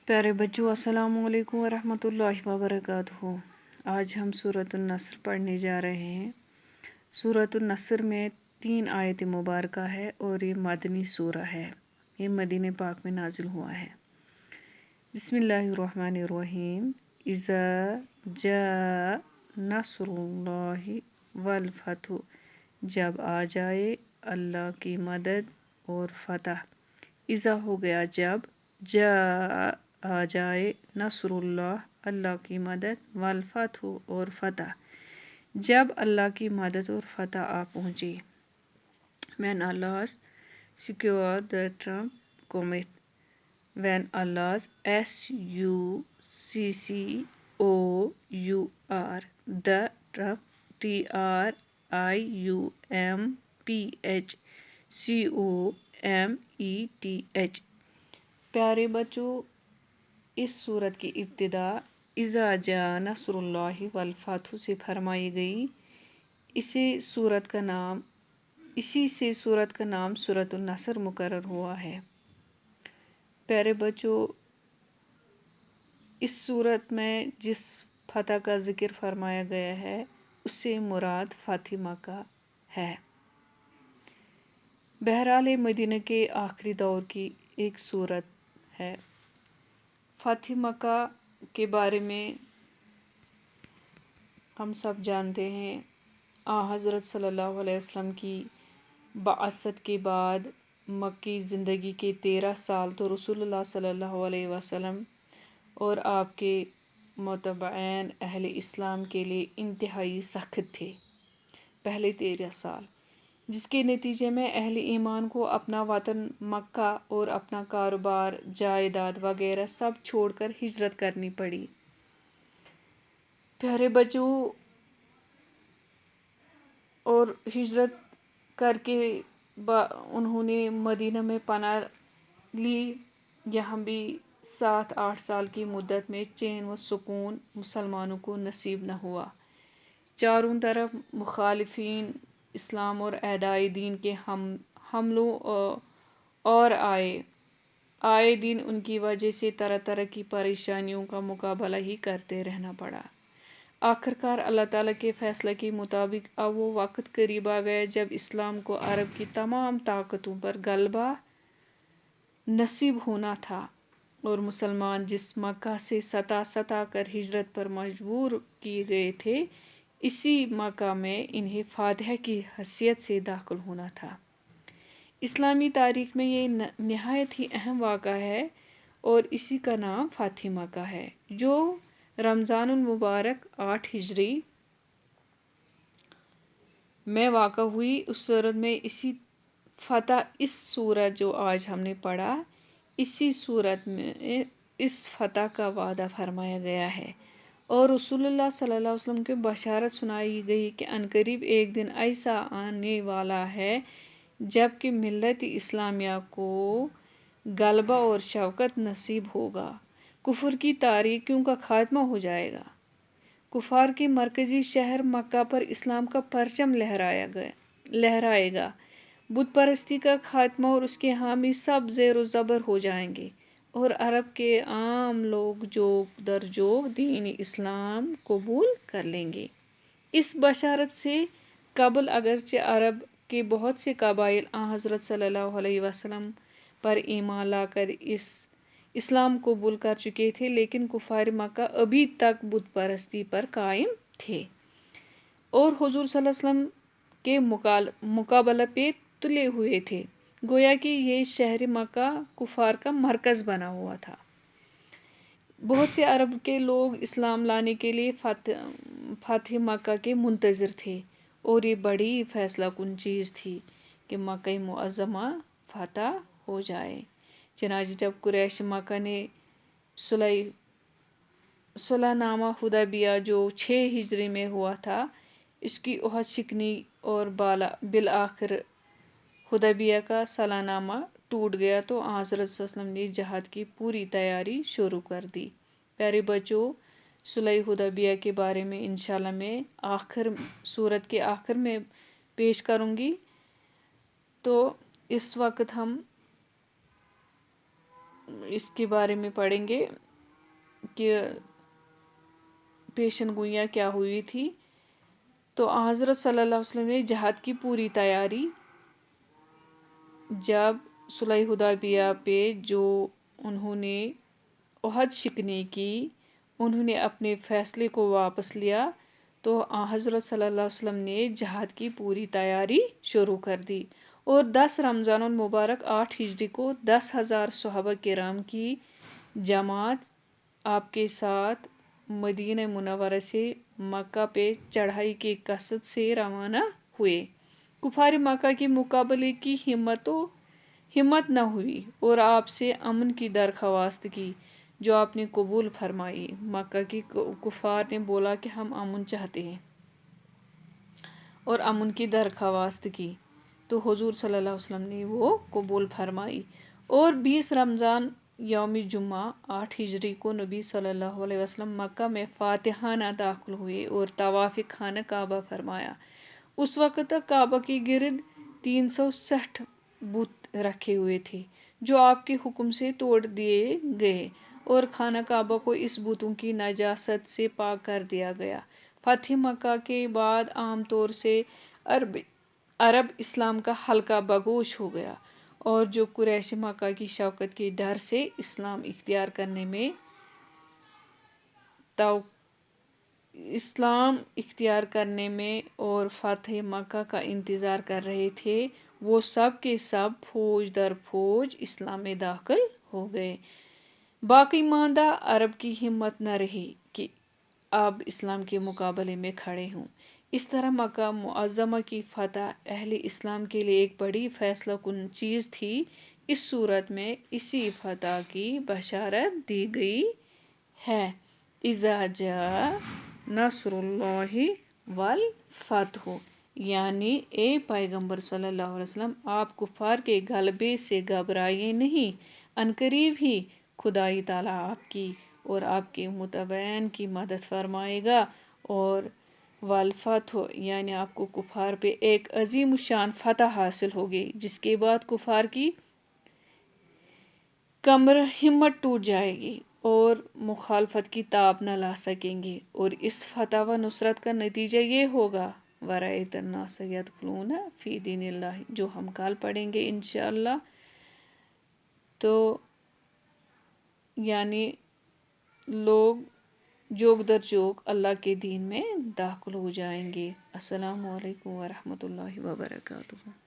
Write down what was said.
پیارے بچوں، السلام علیکم ورحمۃ وبرکاتہ۔ آج ہم سورۃ النصر پڑھنے جا رہے ہیں۔ سورۃ النصر میں 3 آیت مبارکہ ہے اور یہ مدنی سورہ ہے۔ یہ مدینہ پاک میں نازل ہوا ہے۔ بسم اللہ الرحمن الرحیم۔ اذا جاء نصر اللہ والفتح، جب آ جائے اللہ کی مدد اور فتح۔ اذا ہو گیا جب، جاء آ جائے، نصر اللہ اللہ کی مدد، والفتح اور فتح جب اللہ کی مدد اور فتح آ پہنچے۔ When Allah secure the Trump commit. When Allah's SUCCOUR the Trump TRIUMPHCOMETH۔ پیارے بچوں، اس سورت کی ابتدا اذا جاء نصر اللہ والفتح سے فرمائی گئی۔ اسی سے سورت کا نام سورۃ النصر مقرر ہوا ہے۔ پیارے بچوں، اس سورت میں جس فتح کا ذکر فرمایا گیا ہے اس سے مراد فتح مکہ ہے۔ بہرحال مدینہ کے آخری دور کی ایک سورت ہے۔ فتح مکہ کے بارے میں ہم سب جانتے ہیں۔ حضرت صلی اللہ علیہ وسلم کی بعثت کے بعد مکی زندگی کے 13 سال تو رسول اللہ صلی اللہ علیہ وسلم اور آپ کے متبعین اہل اسلام کے لیے انتہائی سخت تھے۔ پہلے 13 سال، جس کے نتیجے میں اہل ایمان کو اپنا وطن مکہ اور اپنا کاروبار، جائیداد وغیرہ سب چھوڑ کر ہجرت کرنی پڑی۔ پیارے بچوں، اور ہجرت کر کے انہوں نے مدینہ میں پناہ لی۔ یہاں بھی 7-8 سال کی مدت میں چین و سکون مسلمانوں کو نصیب نہ ہوا۔ چاروں طرف مخالفین اسلام اور اعدائے دین کے حملوں اور آئے دن ان کی وجہ سے طرح طرح کی پریشانیوں کا مقابلہ ہی کرتے رہنا پڑا۔ آخرکار اللہ تعالیٰ کے فیصلے کے مطابق اب وہ وقت قریب آ گیا جب اسلام کو عرب کی تمام طاقتوں پر غلبہ نصیب ہونا تھا، اور مسلمان جس مکہ سے ستا کر ہجرت پر مجبور کیے گئے تھے، اسی مکہ میں انہیں فاتح کی حیثیت سے داخل ہونا تھا۔ اسلامی تاریخ میں یہ نہایت ہی اہم واقعہ ہے اور اسی کا نام فتح مکہ ہے، جو رمضان المبارک 8 ہجری میں واقع ہوئی۔ اس صورت میں اس سورت جو آج ہم نے پڑھا، اسی صورت میں اس فتح کا وعدہ فرمایا گیا ہے، اور رسول اللہ صلی اللہ علیہ وسلم کو بشارت سنائی گئی کہ عنقریب ایک دن ایسا آنے والا ہے جب کہ ملت اسلامیہ کو غلبہ اور شوکت نصیب ہوگا، کفر کی تاریکیوں کا خاتمہ ہو جائے گا، کفار کے مرکزی شہر مکہ پر اسلام کا پرچم لہرائے گا، بت پرستی کا خاتمہ اور اس کے حامی سب زیر و زبر ہو جائیں گے، اور عرب کے عام لوگ جوگ در جوگ دین اسلام قبول کر لیں گے۔ اس بشارت سے قبل اگرچہ عرب کے بہت سے قبائل حضرت صلی اللہ علیہ وسلم پر ایمان لا کر اسلام قبول کر چکے تھے، لیکن کفار مکہ ابھی تک بت پرستی پر قائم تھے اور حضور صلی اللہ علیہ وسلم کے مقابلہ پہ تلے ہوئے تھے، گویا کہ یہ شہر مکہ کفار کا مرکز بنا ہوا تھا۔ بہت سے عرب کے لوگ اسلام لانے کے لیے فتح مکہ کے منتظر تھے، اور یہ بڑی فیصلہ کن چیز تھی کہ مکہ معظمہ فتح ہو جائے۔ چنانچہ جب قریش مکہ نے صلح نامہ حدیبیہ جو 6 ہجری میں ہوا تھا، اس کی عہد شکنی اور بالآخر حدیبیہ کا صلح نامہ ٹوٹ گیا تو حضرت صلی اللہ علیہ وسلم نے جہاد کی پوری تیاری شروع کر دی۔ پیارے بچوں، صلح حدیبیہ کے بارے میں انشاءاللہ میں سورت کے آخر میں پیش کروں گی۔ تو اس وقت ہم اس کے بارے میں پڑھیں گے کہ پیشن گوئیاں کیا ہوئی تھی۔ تو حضرت صلی اللہ علیہ وسلم نے جہاد کی پوری تیاری جب صلح حدیبیہ پہ جو انہوں نے عہد شکنی کی، انہوں نے اپنے فیصلے کو واپس لیا، تو حضرت صلی اللہ علیہ وسلم نے جہاد کی پوری تیاری شروع کر دی، اور 10 رمضان المبارک 8 ہجری کو 10,000 صحابہ کرام کی جماعت آپ کے ساتھ مدینہ منورہ سے مکہ پہ چڑھائی کے قصد سے روانہ ہوئے۔ کفار مکہ کے مقابلے کی ہمت نہ ہوئی اور آپ سے امن کی درخواست کی، جو آپ نے قبول فرمائی۔ مکہ کے کفار نے بولا کہ ہم امن چاہتے ہیں اور امن کی درخواست کی، تو حضور صلی اللہ علیہ وسلم نے وہ قبول فرمائی، اور 20 رمضان یوم جمعہ 8 ہجری کو نبی صلی اللہ علیہ وسلم مکہ میں فاتحانہ داخل ہوئے اور طواف خانہ کعبہ فرمایا۔ اس وقت تک کعبہ کے گرد 360 بت رکھے ہوئے تھے، جو آپ کے حکم سے توڑ دیے گئے، اور خانہ کعبہ کو اس بتوں کی نجاست سے پاک کر دیا گیا۔ فتح مکہ کے بعد عام طور سے عرب اسلام کا حلقہ بگوش ہو گیا، اور جو قریش مکہ کی شوکت کے ڈر سے اسلام اختیار کرنے میں اور فتح مکہ کا انتظار کر رہے تھے، وہ سب کے سب فوج در فوج اسلام میں داخل ہو گئے۔ باقی ماندہ عرب کی ہمت نہ رہی کہ اب اسلام کے مقابلے میں کھڑے ہوں۔ اس طرح مکہ معظمہ کی فتح اہل اسلام کے لیے ایک بڑی فیصلہ کن چیز تھی۔ اس صورت میں اسی فتح کی بشارت دی گئی ہے۔ اذا جاء نصر اللہ والفتح، یعنی اے پیغمبر صلی اللہ علیہ وسلم، آپ کفار کے غلبے سے گھبرائیے نہیں، عنقریب ہی خدای تعالیٰ آپ کی اور آپ کے متبعین کی مدد فرمائے گا، اور والفتح یعنی آپ کو کفار پہ ایک عظیم الشان فتح حاصل ہوگی، جس کے بعد کفار کی کمر ہمت ٹوٹ جائے گی اور مخالفت کی تاب نہ لا سکیں گے، اور اس فتح و نصرت کا نتیجہ یہ ہوگا وَرَأَيْتَ النَّاسَ يَدْخُلُونَ فِي دِينِ اللَّهِ، جو ہم کل پڑھیں گے انشاءاللہ۔ تو یعنی لوگ جوگ در جوگ اللہ کے دین میں داخل ہو جائیں گے۔ السلام علیکم ورحمۃ اللہ وبرکاتہ۔